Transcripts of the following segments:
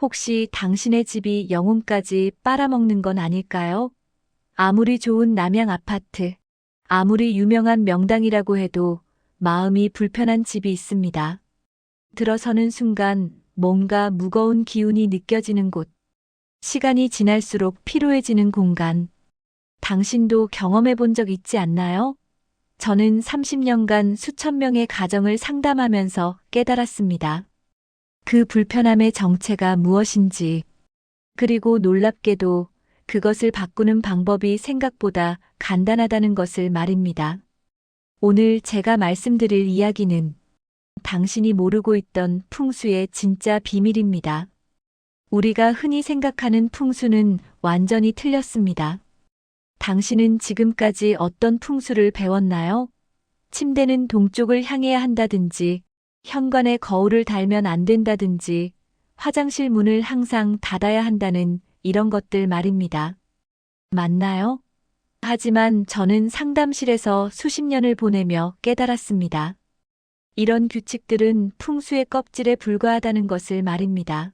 혹시 당신의 집이 영혼까지 빨아먹는 건 아닐까요? 아무리 좋은 남양 아파트, 아무리 유명한 명당이라고 해도 마음이 불편한 집이 있습니다. 들어서는 순간 뭔가 무거운 기운이 느껴지는 곳, 시간이 지날수록 피로해지는 공간. 당신도 경험해 본 적 있지 않나요? 저는 30년간 수천 명의 가정을 상담하면서 깨달았습니다. 그 불편함의 정체가 무엇인지, 그리고 놀랍게도 그것을 바꾸는 방법이 생각보다 간단하다는 것을 말입니다. 오늘 제가 말씀드릴 이야기는 당신이 모르고 있던 풍수의 진짜 비밀입니다. 우리가 흔히 생각하는 풍수는 완전히 틀렸습니다. 당신은 지금까지 어떤 풍수를 배웠나요? 침대는 동쪽을 향해야 한다든지, 현관에 거울을 달면 안 된다든지, 화장실 문을 항상 닫아야 한다는 이런 것들 말입니다. 맞나요? 하지만 저는 상담실에서 수십 년을 보내며 깨달았습니다. 이런 규칙들은 풍수의 껍질에 불과하다는 것을 말입니다.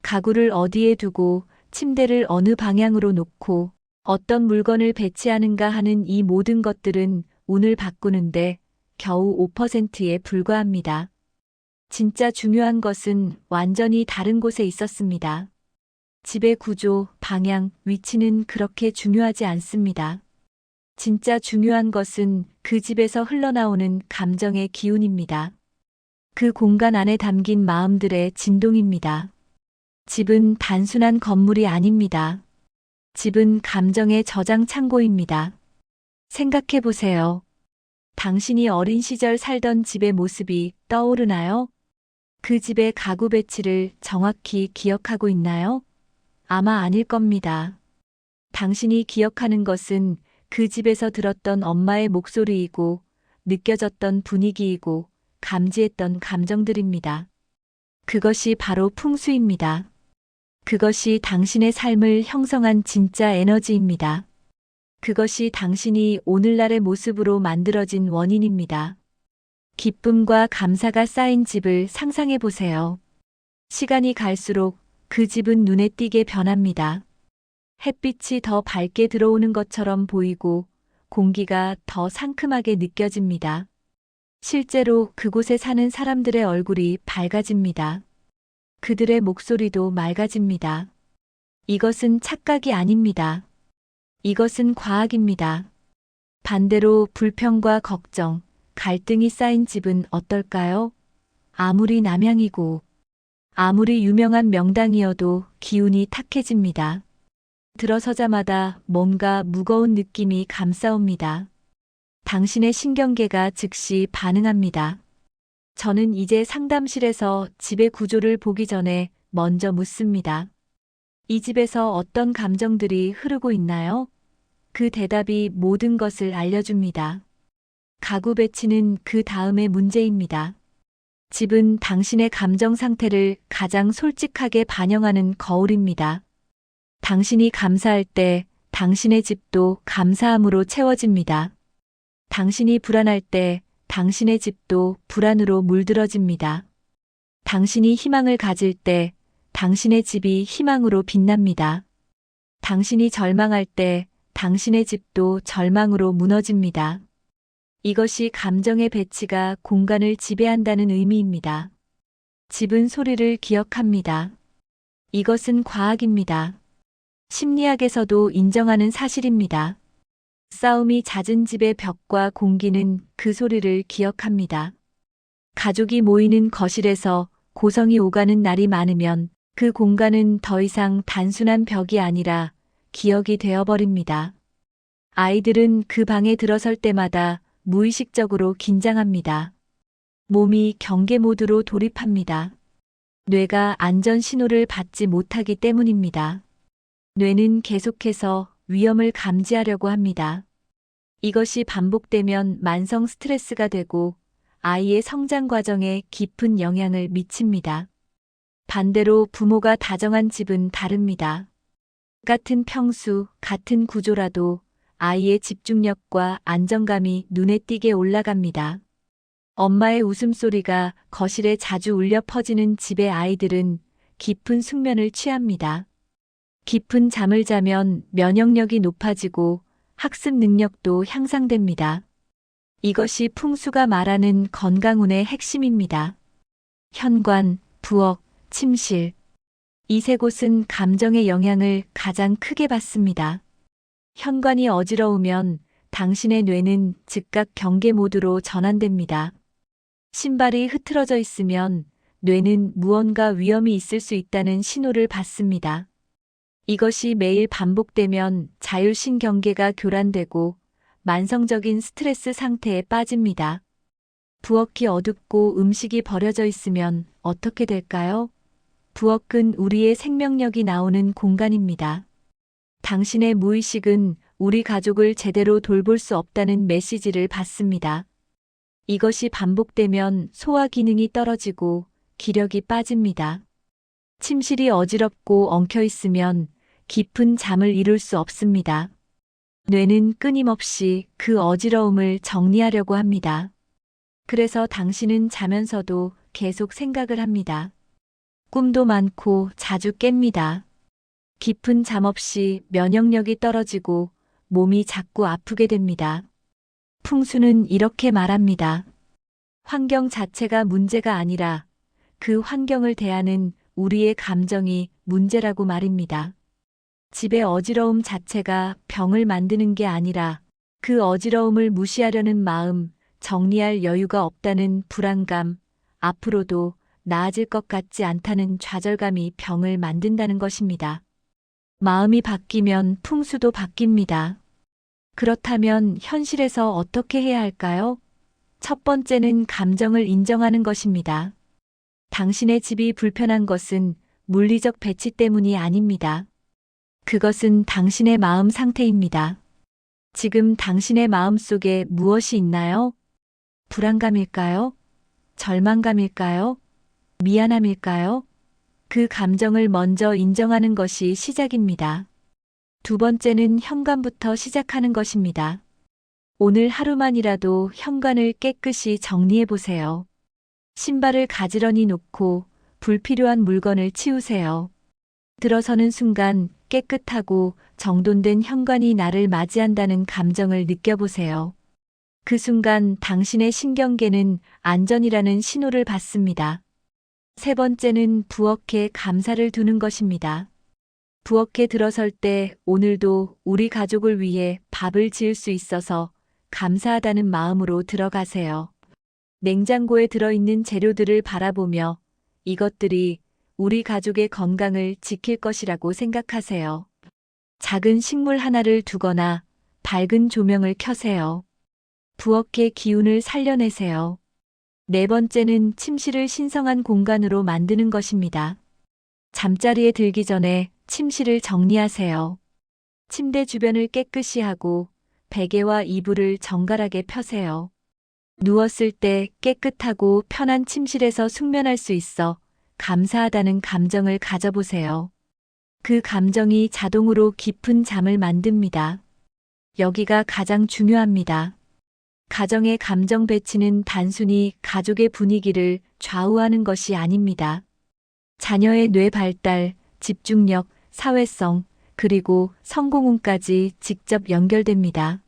가구를 어디에 두고, 침대를 어느 방향으로 놓고, 어떤 물건을 배치하는가 하는 이 모든 것들은 운을 바꾸는데 겨우 5%에 불과합니다. 진짜 중요한 것은 완전히 다른 곳에 있었습니다. 집의 구조, 방향, 위치는 그렇게 중요하지 않습니다. 진짜 중요한 것은 그 집에서 흘러나오는 감정의 기운입니다. 그 공간 안에 담긴 마음들의 진동입니다. 집은 단순한 건물이 아닙니다. 집은 감정의 저장 창고입니다. 생각해 보세요. 당신이 어린 시절 살던 집의 모습이 떠오르나요? 그 집의 가구 배치를 정확히 기억하고 있나요? 아마 아닐 겁니다. 당신이 기억하는 것은 그 집에서 들었던 엄마의 목소리이고, 느껴졌던 분위기이고, 감지했던 감정들입니다. 그것이 바로 풍수입니다. 그것이 당신의 삶을 형성한 진짜 에너지입니다. 그것이 당신이 오늘날의 모습으로 만들어진 원인입니다. 기쁨과 감사가 쌓인 집을 상상해 보세요. 시간이 갈수록 그 집은 눈에 띄게 변합니다. 햇빛이 더 밝게 들어오는 것처럼 보이고 공기가 더 상큼하게 느껴집니다. 실제로 그곳에 사는 사람들의 얼굴이 밝아집니다. 그들의 목소리도 맑아집니다. 이것은 착각이 아닙니다. 이것은 과학입니다. 반대로 불평과 걱정, 갈등이 쌓인 집은 어떨까요? 아무리 남양이고, 아무리 유명한 명당이어도 기운이 탁해집니다. 들어서자마다 뭔가 무거운 느낌이 감싸옵니다. 당신의 신경계가 즉시 반응합니다. 저는 이제 상담실에서 집의 구조를 보기 전에 먼저 묻습니다. 이 집에서 어떤 감정들이 흐르고 있나요? 그 대답이 모든 것을 알려줍니다. 가구 배치는 그 다음의 문제입니다. 집은 당신의 감정 상태를 가장 솔직하게 반영하는 거울입니다. 당신이 감사할 때 당신의 집도 감사함으로 채워집니다. 당신이 불안할 때 당신의 집도 불안으로 물들어집니다. 당신이 희망을 가질 때 당신의 집이 희망으로 빛납니다. 당신이 절망할 때 당신의 집도 절망으로 무너집니다. 이것이 감정의 배치가 공간을 지배한다는 의미입니다. 집은 소리를 기억합니다. 이것은 과학입니다. 심리학에서도 인정하는 사실입니다. 싸움이 잦은 집의 벽과 공기는 그 소리를 기억합니다. 가족이 모이는 거실에서 고성이 오가는 날이 많으면 그 공간은 더 이상 단순한 벽이 아니라 기억이 되어버립니다. 아이들은 그 방에 들어설 때마다 무의식적으로 긴장합니다. 몸이 경계 모드로 돌입합니다. 뇌가 안전 신호를 받지 못하기 때문입니다. 뇌는 계속해서 위험을 감지하려고 합니다. 이것이 반복되면 만성 스트레스가 되고 아이의 성장 과정에 깊은 영향을 미칩니다. 반대로 부모가 다정한 집은 다릅니다. 같은 평수, 같은 구조라도 아이의 집중력과 안정감이 눈에 띄게 올라갑니다. 엄마의 웃음소리가 거실에 자주 울려 퍼지는 집의 아이들은 깊은 숙면을 취합니다. 깊은 잠을 자면 면역력이 높아지고 학습 능력도 향상됩니다. 이것이 풍수가 말하는 건강운의 핵심입니다. 현관, 부엌, 침실. 이 세 곳은 감정의 영향을 가장 크게 받습니다. 현관이 어지러우면 당신의 뇌는 즉각 경계 모드로 전환됩니다. 신발이 흐트러져 있으면 뇌는 무언가 위험이 있을 수 있다는 신호를 받습니다. 이것이 매일 반복되면 자율신경계가 교란되고 만성적인 스트레스 상태에 빠집니다. 부엌이 어둡고 음식이 버려져 있으면 어떻게 될까요? 부엌은 우리의 생명력이 나오는 공간입니다. 당신의 무의식은 우리 가족을 제대로 돌볼 수 없다는 메시지를 받습니다. 이것이 반복되면 소화 기능이 떨어지고 기력이 빠집니다. 침실이 어지럽고 엉켜 있으면 깊은 잠을 이룰 수 없습니다. 뇌는 끊임없이 그 어지러움을 정리하려고 합니다. 그래서 당신은 자면서도 계속 생각을 합니다. 꿈도 많고 자주 깹니다. 깊은 잠 없이 면역력이 떨어지고 몸이 자꾸 아프게 됩니다. 풍수는 이렇게 말합니다. 환경 자체가 문제가 아니라 그 환경을 대하는 우리의 감정이 문제라고 말입니다. 집의 어지러움 자체가 병을 만드는 게 아니라 그 어지러움을 무시하려는 마음, 정리할 여유가 없다는 불안감, 앞으로도 나아질 것 같지 않다는 좌절감이 병을 만든다는 것입니다. 마음이 바뀌면 풍수도 바뀝니다. 그렇다면 현실에서 어떻게 해야 할까요? 첫 번째는 감정을 인정하는 것입니다. 당신의 집이 불편한 것은 물리적 배치 때문이 아닙니다. 그것은 당신의 마음 상태입니다. 지금 당신의 마음 속에 무엇이 있나요? 불안감일까요? 절망감일까요? 미안함일까요? 그 감정을 먼저 인정하는 것이 시작입니다. 두 번째는 현관부터 시작하는 것입니다. 오늘 하루만이라도 현관을 깨끗이 정리해 보세요. 신발을 가지런히 놓고 불필요한 물건을 치우세요. 들어서는 순간 깨끗하고 정돈된 현관이 나를 맞이한다는 감정을 느껴보세요. 그 순간 당신의 신경계는 안전이라는 신호를 받습니다. 세 번째는 부엌에 감사를 두는 것입니다. 부엌에 들어설 때 오늘도 우리 가족을 위해 밥을 지을 수 있어서 감사하다는 마음으로 들어가세요. 냉장고에 들어있는 재료들을 바라보며 이것들이 우리 가족의 건강을 지킬 것이라고 생각하세요. 작은 식물 하나를 두거나 밝은 조명을 켜세요. 부엌의 기운을 살려내세요. 네 번째는 침실을 신성한 공간으로 만드는 것입니다. 잠자리에 들기 전에 침실을 정리하세요. 침대 주변을 깨끗이 하고 베개와 이불을 정갈하게 펴세요. 누웠을 때 깨끗하고 편한 침실에서 숙면할 수 있어 감사하다는 감정을 가져보세요. 그 감정이 자동으로 깊은 잠을 만듭니다. 여기가 가장 중요합니다. 가정의 감정 배치는 단순히 가족의 분위기를 좌우하는 것이 아닙니다. 자녀의 뇌 발달, 집중력, 사회성, 그리고 성공운까지 직접 연결됩니다.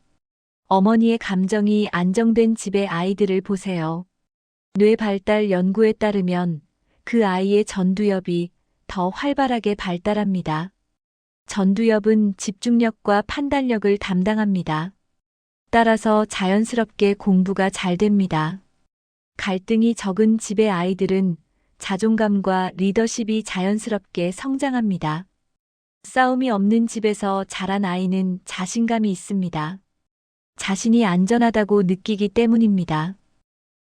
어머니의 감정이 안정된 집의 아이들을 보세요. 뇌 발달 연구에 따르면 그 아이의 전두엽이 더 활발하게 발달합니다. 전두엽은 집중력과 판단력을 담당합니다. 따라서 자연스럽게 공부가 잘 됩니다. 갈등이 적은 집의 아이들은 자존감과 리더십이 자연스럽게 성장합니다. 싸움이 없는 집에서 자란 아이는 자신감이 있습니다. 자신이 안전하다고 느끼기 때문입니다.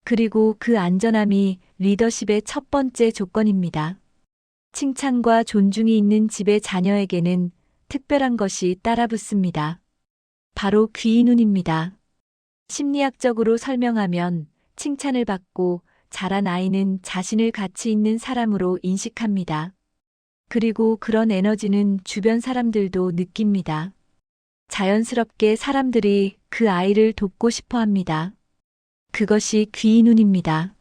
그리고 그 안전함이 리더십의 첫 번째 조건입니다. 칭찬과 존중이 있는 집의 자녀에게는 특별한 것이 따라붙습니다. 바로 귀인운입니다. 심리학적으로 설명하면 칭찬을 받고 자란 아이는 자신을 가치 있는 사람으로 인식합니다. 그리고 그런 에너지는 주변 사람들도 느낍니다. 자연스럽게 사람들이 그 아이를 돕고 싶어 합니다. 그것이 귀인운입니다.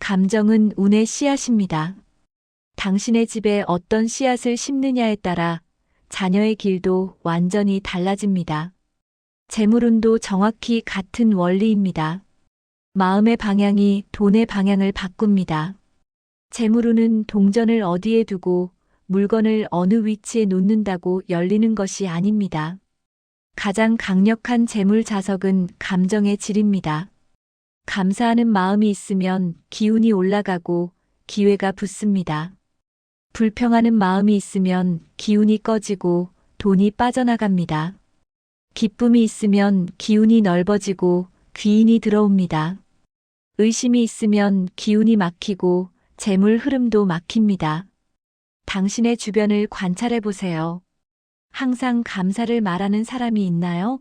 감정은 운의 씨앗입니다. 당신의 집에 어떤 씨앗을 심느냐에 따라 자녀의 길도 완전히 달라집니다. 재물운도 정확히 같은 원리입니다. 마음의 방향이 돈의 방향을 바꿉니다. 재물운은 동전을 어디에 두고 물건을 어느 위치에 놓는다고 열리는 것이 아닙니다. 가장 강력한 재물 자석은 감정의 질입니다. 감사하는 마음이 있으면 기운이 올라가고 기회가 붙습니다. 불평하는 마음이 있으면 기운이 꺼지고 돈이 빠져나갑니다. 기쁨이 있으면 기운이 넓어지고 귀인이 들어옵니다. 의심이 있으면 기운이 막히고 재물 흐름도 막힙니다. 당신의 주변을 관찰해 보세요. 항상 감사를 말하는 사람이 있나요?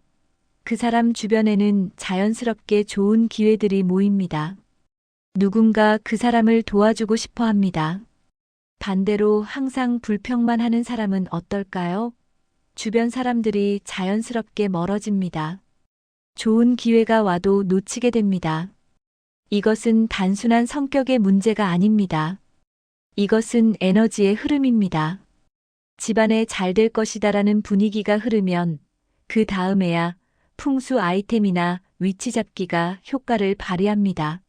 그 사람 주변에는 자연스럽게 좋은 기회들이 모입니다. 누군가 그 사람을 도와주고 싶어 합니다. 반대로 항상 불평만 하는 사람은 어떨까요? 주변 사람들이 자연스럽게 멀어집니다. 좋은 기회가 와도 놓치게 됩니다. 이것은 단순한 성격의 문제가 아닙니다. 이것은 에너지의 흐름입니다. 집안에 잘 될 것이다라는 분위기가 흐르면 그 다음에야 풍수 아이템이나 위치 잡기가 효과를 발휘합니다.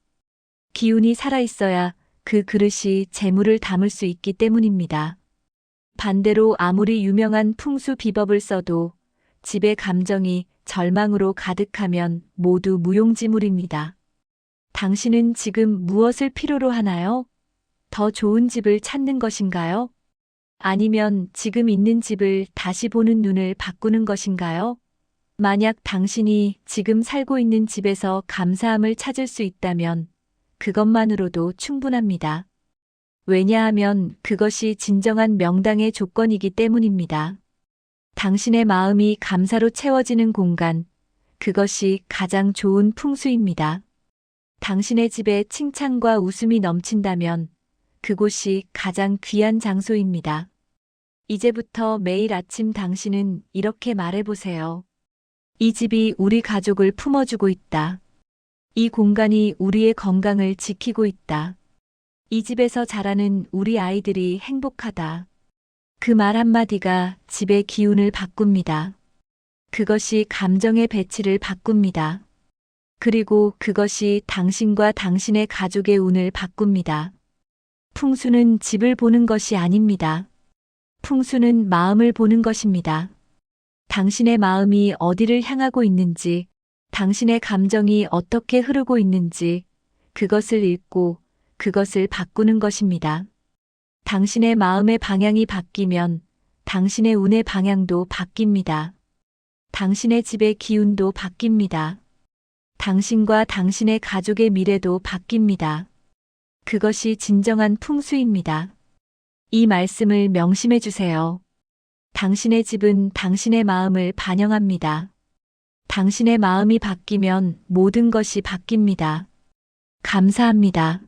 기운이 살아있어야 그 그릇이 재물을 담을 수 있기 때문입니다. 반대로 아무리 유명한 풍수 비법을 써도 집의 감정이 절망으로 가득하면 모두 무용지물입니다. 당신은 지금 무엇을 필요로 하나요? 더 좋은 집을 찾는 것인가요? 아니면 지금 있는 집을 다시 보는 눈을 바꾸는 것인가요? 만약 당신이 지금 살고 있는 집에서 감사함을 찾을 수 있다면 그것만으로도 충분합니다. 왜냐하면 그것이 진정한 명당의 조건이기 때문입니다. 당신의 마음이 감사로 채워지는 공간, 그것이 가장 좋은 풍수입니다. 당신의 집에 칭찬과 웃음이 넘친다면 그곳이 가장 귀한 장소입니다. 이제부터 매일 아침 당신은 이렇게 말해보세요. 이 집이 우리 가족을 품어주고 있다. 이 공간이 우리의 건강을 지키고 있다. 이 집에서 자라는 우리 아이들이 행복하다. 그 말 한마디가 집의 기운을 바꿉니다. 그것이 감정의 배치를 바꿉니다. 그리고 그것이 당신과 당신의 가족의 운을 바꿉니다. 풍수는 집을 보는 것이 아닙니다. 풍수는 마음을 보는 것입니다. 당신의 마음이 어디를 향하고 있는지, 당신의 감정이 어떻게 흐르고 있는지, 그것을 읽고 그것을 바꾸는 것입니다. 당신의 마음의 방향이 바뀌면 당신의 운의 방향도 바뀝니다. 당신의 집의 기운도 바뀝니다. 당신과 당신의 가족의 미래도 바뀝니다. 그것이 진정한 풍수입니다. 이 말씀을 명심해 주세요. 당신의 집은 당신의 마음을 반영합니다. 당신의 마음이 바뀌면 모든 것이 바뀝니다. 감사합니다.